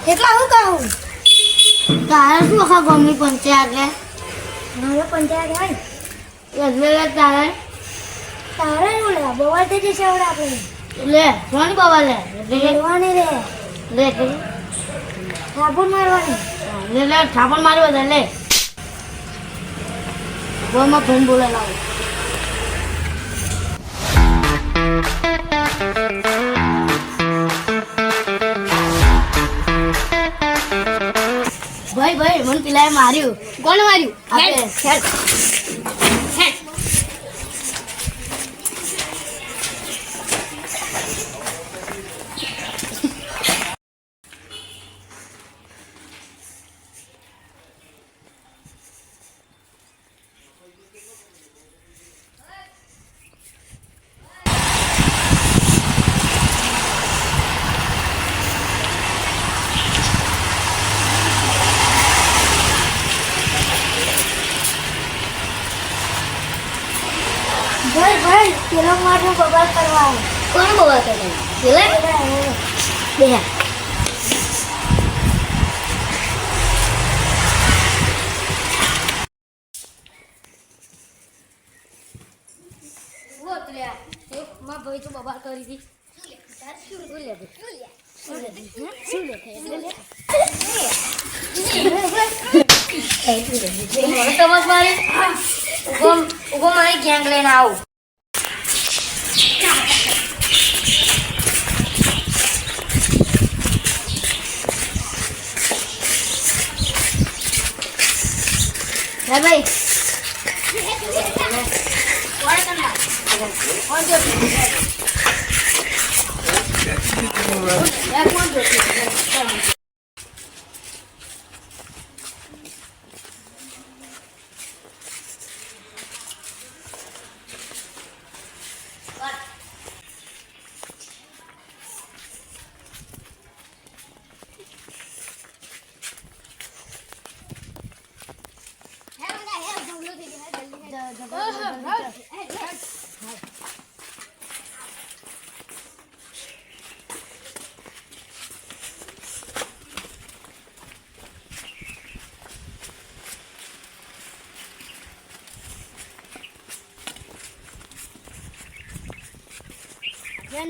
એટલા હું કહું તારે શું આખા ગામની પંચાયત લે મારે પંચાયત હોય એટલે તારે તારે શું લે બવાલ થઈ જશે હવે આપણે લે કોણ બવાલ લે લેવાની રે લે થાપણ મારવાની લે થાપણ મારવા દે લે બોમાં ફોન બોલે લાવો ભાઈ ભાઈ મને પેલા માર્યું કોણ માર્યું આપણે હેડ ભાઈ ભાઈ પેલો મારનો બબાલ કરવા કોણ બબાલ કરે પેલા બે વો તલ્યા એક માં ભાઈ તો બબાલ કરી દી શું લે સમજ મારી ઉગો મારી ગેંગ લઈને આવું ભાઈ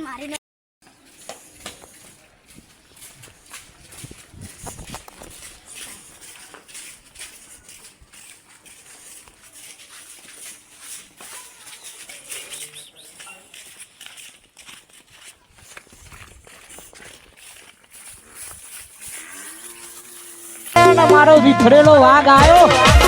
મારી મારો વિખરેલો વાઘ આવ્યો